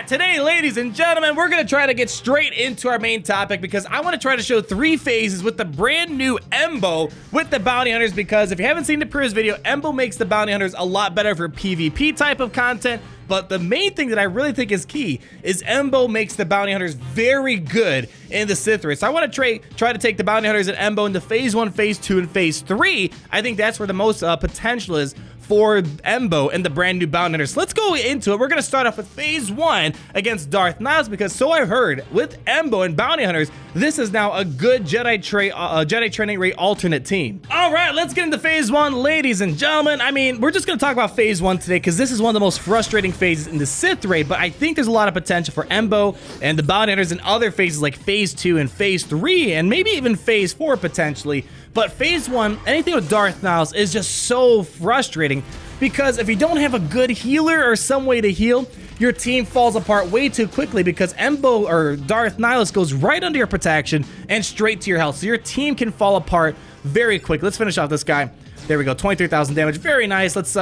today, ladies and gentlemen, we're going to try to get straight into our main topic because I want to try to show 3 phases with the brand new Embo with the bounty hunters, because if you haven't seen the previous video, Embo makes the bounty hunters a lot better for PvP type of content. But the main thing that I really think is key is Embo makes the bounty hunters very good in the Sith race. So I want to try to take the bounty hunters and Embo into phase 1, phase 2, and phase 3. I think that's where the most potential is for Embo and the brand new bounty hunters. So let's go into it. We're going to start off with phase 1 against Darth Niles, because so I've heard with Embo and bounty hunters, this is now a good Jedi training rate alternate team. All right, let's get into phase 1, ladies and gentlemen. I mean, we're just going to talk about phase 1 today because this is one of the most frustrating phases in the Sith raid, but I think there's a lot of potential for Embo and the bounty hunters in other phases like phase 2 and phase 3 and maybe even phase 4 potentially. But phase 1, anything with Darth Niles is just so frustrating because if you don't have a good healer or some way to heal, your team falls apart way too quickly because Embo or Darth Niles goes right under your protection and straight to your health. So your team can fall apart very quick. Let's finish off this guy. There we go, 23,000 damage. Very nice. Let's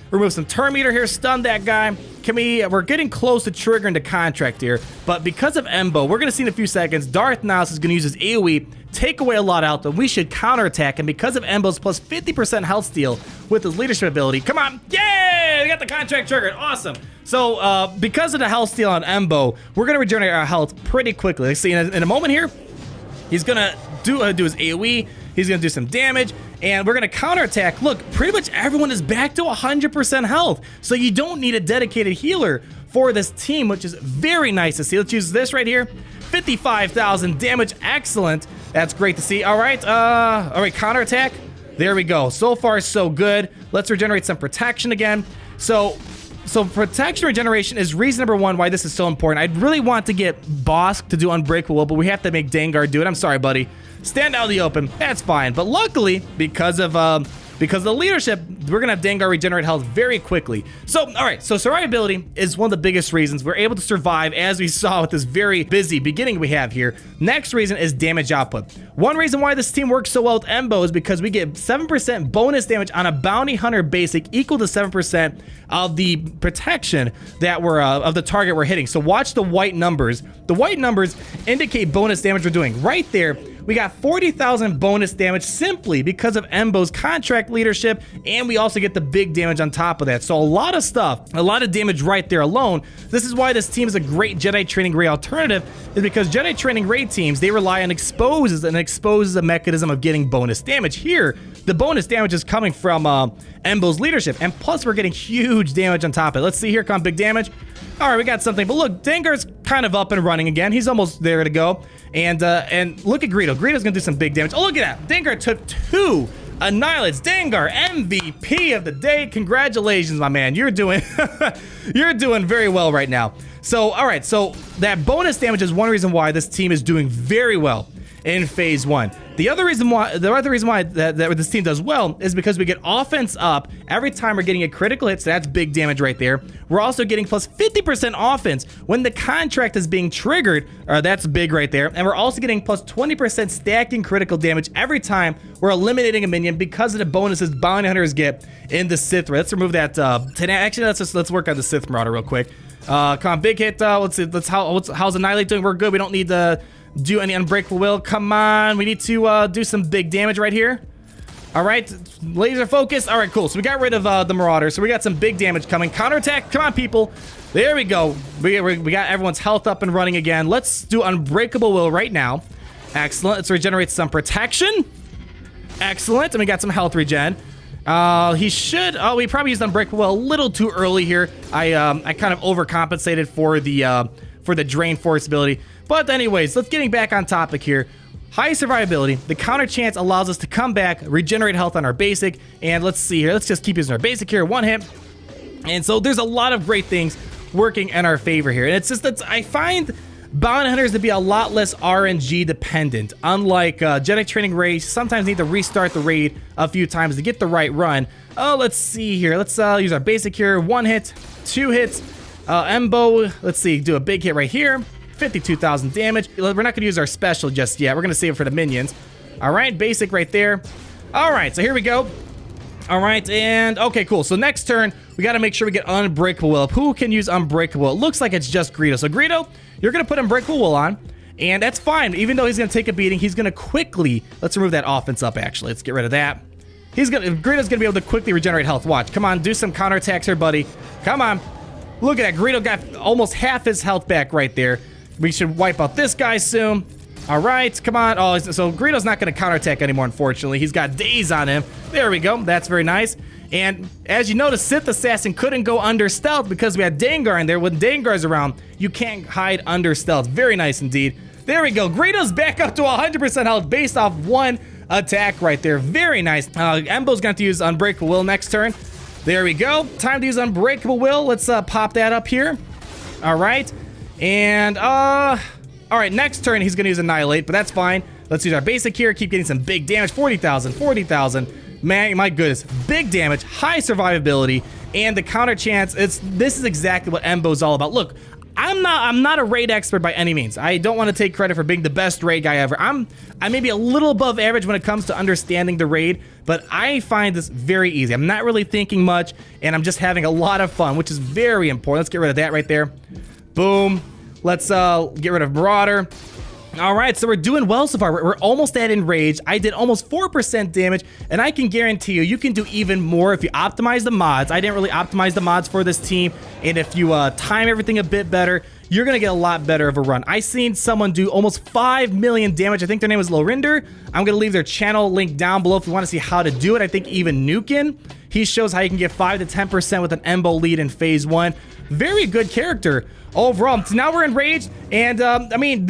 remove some turn meter here, stun that guy. We're getting close to triggering the contract here, but because of Embo, we're gonna see in a few seconds, Darth Niles is gonna use his AoE, take away a lot of health, and we should counterattack, and because of Embo's plus 50% health steal with his leadership ability, come on, yay, we got the contract triggered, awesome. So, because of the health steal on Embo, we're gonna regenerate our health pretty quickly. Let's see, in a moment here, he's gonna do his AoE, he's gonna do some damage, and we're gonna counterattack. Look, pretty much everyone is back to 100% health, so you don't need a dedicated healer for this team, which is very nice to see. Let's use this right here. 55,000 damage, excellent. That's great to see. All right, counterattack. There we go. So far, so good. Let's regenerate some protection again. So protection regeneration is reason number 1 why this is so important. I'd really want to get Bosk to do Unbreakable, but we have to make Dengar do it. I'm sorry, buddy. Stand out in the open. That's fine. But luckily, because of the leadership, we're gonna have Dengar regenerate health very quickly. So, all right. So survivability is one of the biggest reasons we're able to survive, as we saw with this very busy beginning we have here. Next reason is damage output. One reason why this team works so well with Embo is because we get 7% bonus damage on a bounty hunter basic, equal to 7% of the protection that we're of the target we're hitting. So watch the white numbers. The white numbers indicate bonus damage we're doing. Right there, we got 40,000 bonus damage simply because of Embo's contract leadership, and we also get the big damage on top of that. So a lot of stuff, a lot of damage right there alone. This is why this team is a great Jedi training raid alternative, is because Jedi training raid teams, they rely on exposes, and exposes a mechanism of getting bonus damage. Here, the bonus damage is coming from Embo's leadership, and plus we're getting huge damage on top of it. Let's see, here come big damage. All right, we got something, but look, Dengar's kind of up and running again. He's almost there to go. And look at Greedo. Greedo's gonna do some big damage. Oh, look at that. Dengar took 2 annihilates. Dengar, MVP of the day. Congratulations, my man. You're doing you're doing very well right now. So, all right, so that bonus damage is one reason why this team is doing very well in phase 1. The other reason why that this team does well is because we get offense up every time we're getting a critical hit, so that's big damage right there. We're also getting plus 50% offense when the contract is being triggered, that's big right there. And we're also getting plus 20% stacking critical damage every time we're eliminating a minion because of the bonuses bounty hunters get in the Sith raid. Let's remove that. Actually, let's work on the Sith Marauder real quick. Come on, big hit. Let's see. How's Annihilate doing? We're good. We don't need to do any Unbreakable Will. Come on, we need to do some big damage right here. All right, laser focus. All right, cool. So we got rid of the Marauder, so we got some big damage coming. Counterattack, come on, people. There we go. We got everyone's health up and running again. Let's do Unbreakable Will right now. Excellent. Let's regenerate some protection. Excellent, and we got some health regen. He should. Oh, we probably used Unbreakable Will a little too early here. I kind of overcompensated for the Drain Force ability. But anyways, let's getting back on topic here. High survivability. The counter chance allows us to come back, regenerate health on our basic, and let's see here. Let's just keep using our basic here. 1 hit. And so there's a lot of great things working in our favor here. And it's just that I find bounty hunters to be a lot less RNG dependent. Unlike Jedi training raids, sometimes need to restart the raid a few times to get the right run. Oh, let's see here. Let's use our basic here. 1 hit, 2 hits. Embo, let's see, do a big hit right here. 52,000 damage. We're not gonna use our special just yet. We're gonna save it for the minions. All right, basic right there. All right, so here we go. All right, and okay, cool. So next turn, we got to make sure we get Unbreakable Will up. Who can use Unbreakable? It looks like it's just Greedo. So Greedo, you're going to put Unbreakable Will on, and that's fine. Even though he's going to take a beating, he's going to quickly, let's remove that offense up actually. Let's get rid of that. Greedo's going to be able to quickly regenerate health. Watch. Come on, do some counterattacks here, buddy. Come on. Look at that. Greedo got almost half his health back right there. We should wipe out this guy soon. All right, come on. Oh, so Greedo's not going to counterattack anymore, unfortunately. He's got days on him. There we go. That's very nice. And as you notice, Sith Assassin couldn't go under stealth because we had Dengar in there. When Dengar's around, you can't hide under stealth. Very nice indeed. There we go. Greedo's back up to 100% health based off one attack right there. Very nice. Embo's going to use Unbreakable Will next turn. There we go. Time to use Unbreakable Will. Let's pop that up here. All right. And, all right, next turn he's going to use Annihilate, but that's fine. Let's use our basic here. Keep getting some big damage. 40,000, 40,000. Man, my goodness. Big damage, high survivability, and the counter chance. This is exactly what Embo's all about. Look, I'm not a raid expert by any means. I don't want to take credit for being the best raid guy ever. I may be a little above average when it comes to understanding the raid, but I find this very easy. I'm not really thinking much, and I'm just having a lot of fun, which is very important. Let's get rid of that right there. Boom. Let's get rid of Marauder. All right, so we're doing well so far. We're almost at Enrage. I did almost 4% damage, and I can guarantee you can do even more if you optimize the mods. I didn't really optimize the mods for this team, and if you time everything a bit better, you're gonna get a lot better of a run. I seen someone do almost 5 million damage. I think their name was Lorinder. I'm gonna leave their channel link down below if you want to see how to do it. I think even Nukin, he shows how you can get 5 to 10% with an Embo lead in phase 1. Very good character overall. So now we're enraged, and I mean,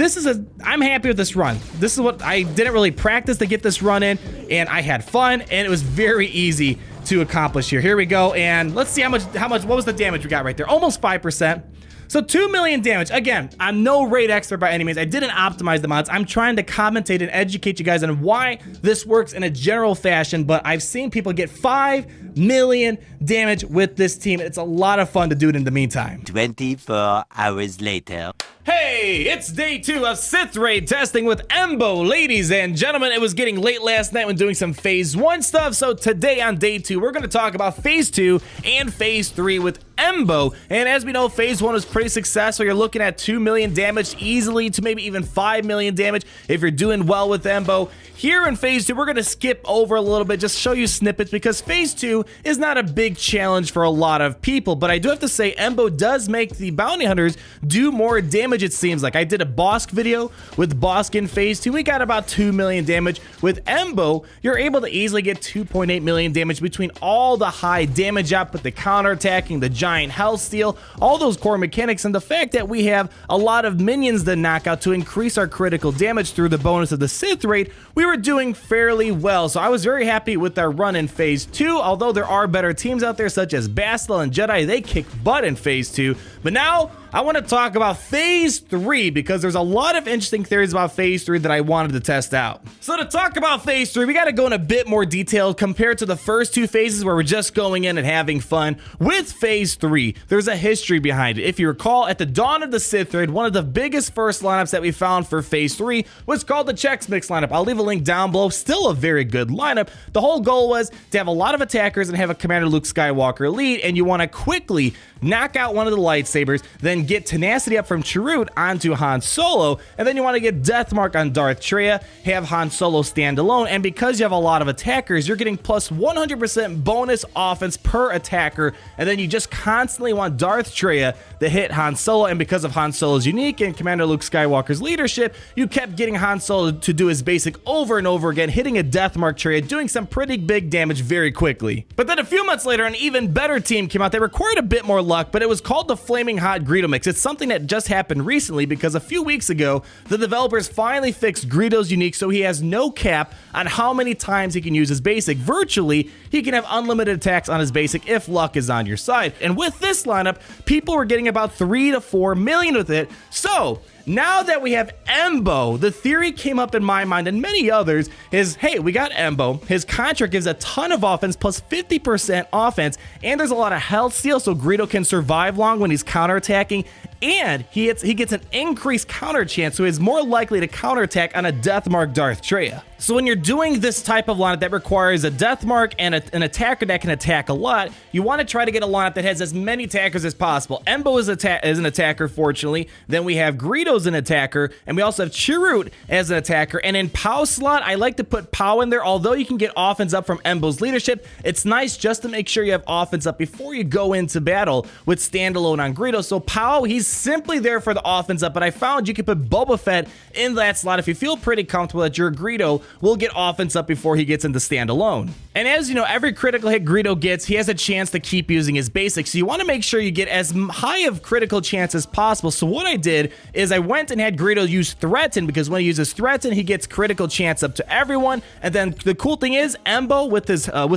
I'm happy with this run. This is what I didn't really practice to get this run in, and I had fun, and it was very easy to accomplish here. Here we go, and let's see what was the damage we got right there? Almost 5%. So 2 million damage. Again, I'm no raid expert by any means. I didn't optimize the mods. I'm trying to commentate and educate you guys on why this works in a general fashion, but I've seen people get 5 million damage with this team. It's a lot of fun to do it in the meantime. 24 hours later. Hey, it's day 2 of Sith raid testing with Embo. Ladies and gentlemen, it was getting late last night when doing some phase 1 stuff, so today on day 2, we're going to talk about phase 2 and phase 3 with Embo. And as we know, phase 1 was pretty successful. You're looking at 2 million damage easily to maybe even 5 million damage if you're doing well with Embo. Here in phase 2, we're going to skip over a little bit, just show you snippets, because phase 2 is not a big challenge for a lot of people. But I do have to say, Embo does make the bounty hunters do more damage, it seems like. I did a Bosk video with Bosk in phase 2. We got about 2 million damage. With Embo, you're able to easily get 2.8 million damage between all the high damage output, the counterattacking, the giant health steal, all those core mechanics, and the fact that we have a lot of minions to knock out to increase our critical damage through the bonus of the Sith raid. We were doing fairly well, so I was very happy with our run in phase 2, although there are better teams out there such as Bastila and Jedi. They kick butt in phase 2, but now I want to talk about phase 3 because there's a lot of interesting theories about phase 3 that I wanted to test out. So to talk about phase 3, we got to go in a bit more detail compared to the first 2 phases where we're just going in and having fun. With phase 3, there's a history behind it. If you recall, at the dawn of the Sith raid, one of the biggest first lineups that we found for phase 3 was called the Chex Mix lineup. I'll leave a link down below. Still a very good lineup. The whole goal was to have a lot of attackers and have a Commander Luke Skywalker lead, and you want to quickly knock out one of the lightsabers, then get tenacity up from Chirrut onto Han Solo, and then you want to get Deathmark on Darth Traya, have Han Solo stand alone, and because you have a lot of attackers, you're getting plus 100% bonus offense per attacker, and then you just constantly want Darth Traya to hit Han Solo, and because of Han Solo's unique and Commander Luke Skywalker's leadership, you kept getting Han Solo to do his basic over and over again, hitting a Deathmark Traya, doing some pretty big damage very quickly. But then a few months later, an even better team came out. They required a bit more luck, but it was called the Flaming Hot Greedo Mix. It's something that just happened recently because a few weeks ago, the developers finally fixed Greedo's unique so he has no cap on how many times he can use his basic. Virtually, he can have unlimited attacks on his basic if luck is on your side. And with this lineup, people were getting about 3 to 4 million with it. So now that we have Embo, the theory came up in my mind and many others is, hey, we got Embo. His contract gives a ton of offense plus 50% offense, and there's a lot of health steal, so Greedo can survive long when he's counterattacking and he gets an increased counter chance, so he's more likely to counterattack on a Death Mark Darth Traya. So when you're doing this type of lineup that requires a Death Mark and an attacker that can attack a lot, you want to try to get a lineup that has as many attackers as possible. Embo is an attacker, fortunately. Then we have Greedo as an attacker, and we also have Chirrut as an attacker. And in Pow slot, I like to put Pow in there. Although you can get offense up from Embo's leadership, it's nice just to make sure you have offense up before you go into battle with standalone on Greedo. So Pow, he's simply there for the offense up, but I found you can put Boba Fett in that slot if you feel pretty comfortable that your Greedo will get offense up before he gets into standalone. And as you know, every critical hit Greedo gets, he has a chance to keep using his basics. So you want to make sure you get as high of critical chance as possible. So what I did is I went and had Greedo use Threaten, because when he uses Threaten, he gets critical chance up to everyone. And then the cool thing is, Embo with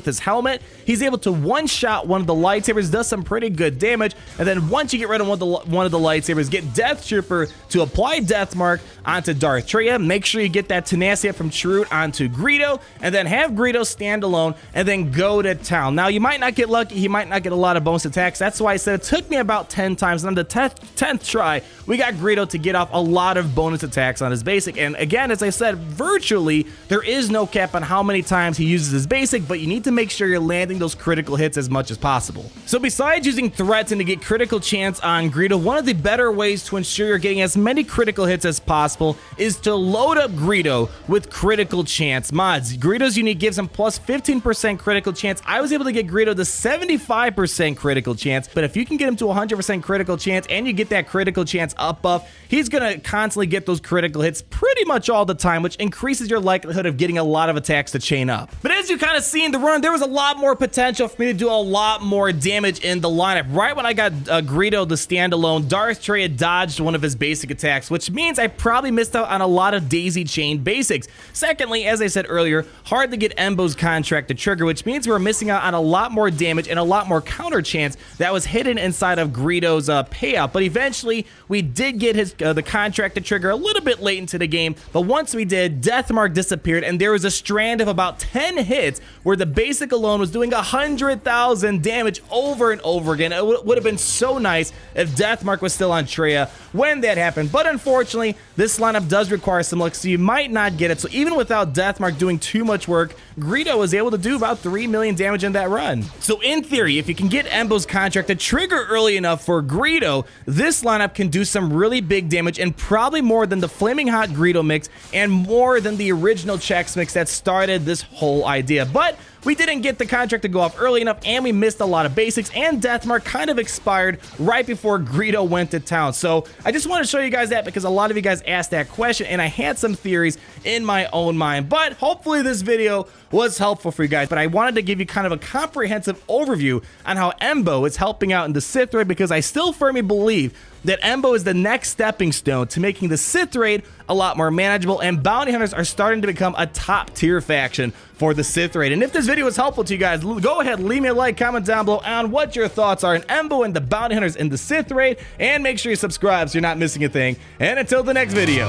his helmet, he's able to one-shot one of the lightsabers, does some pretty good damage. And then once you get rid of one of the lightsabers, get Death Trooper to apply Death Mark onto Darth Traya. Make sure you get that tenacity up from Chirrut onto Greedo, and then have Greedo stand alone, and then go to town. Now, you might not get lucky, he might not get a lot of bonus attacks. That's why I said it took me about 10 times, and on the 10th try, we got Greedo to get off a lot of bonus attacks on his basic. And again, as I said, virtually, there is no cap on how many times he uses his basic, but you need to make sure you're landing those critical hits as much as possible. So besides using Threaten to get critical chance on Greedo, one of the better ways to ensure you're getting as many critical hits as possible is to load up Greedo with critical chance mods. Greedo's unique gives him plus 15% critical chance. I was able to get Greedo to 75% critical chance, but if you can get him to 100% critical chance and you get that critical chance up buff, he's gonna constantly get those critical hits pretty much all the time, which increases your likelihood of getting a lot of attacks to chain up. But as you kind of see in the run, there was a lot more potential for me to do a lot more damage in the lineup. Right when I got Greedo the standalone, Darth Traya dodged one of his basic attacks, which means I probably missed out on a lot of daisy chain basics. Secondly, as I said earlier, hard to get Embo's contract to trigger, which means we're missing out on a lot more damage and a lot more counter chance that was hidden inside of Greedo's payout. But eventually, we did get his the contract to trigger a little bit late into the game, but once we did, Death Mark disappeared, and there was a strand of about 10 hits where the basic alone was doing 100,000 damage over and over again. It would have been so nice if Death Mark was still on Traya when that happened, but unfortunately, this lineup does require some luck, so you might not get it. So even without Death Mark doing too much work, Greedo was able to do about 3 million damage in that run. So in theory, if you can get Embo's contract to trigger early enough for Greedo, this lineup can do some really big damage, and probably more than the Flaming Hot Greedo mix and more than the original Chex mix that started this whole idea. But we didn't get the contract to go off early enough, and we missed a lot of basics, and Death Mark kind of expired right before Greedo went to town. So I just want to show you guys that because a lot of you guys asked that question, and I had some theories in my own mind. But hopefully this video was helpful for you guys. But I wanted to give you kind of a comprehensive overview on how Embo is helping out in the Sith raid, because I still firmly believe that Embo is the next stepping stone to making the Sith raid a lot more manageable, and bounty hunters are starting to become a top tier faction for the Sith raid. And if this video was helpful to you guys, go ahead, leave me a like, comment down below on what your thoughts are on Embo and the bounty hunters in the Sith raid, and make sure you subscribe so you're not missing a thing. And until the next video.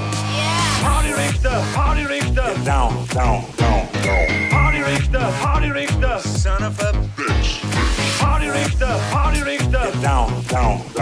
Party Richter, Party Richter. Down, down, down, down. Party Richter, Party Richter. Son of a bitch. Party Richter, Party Richter. Down, down, down.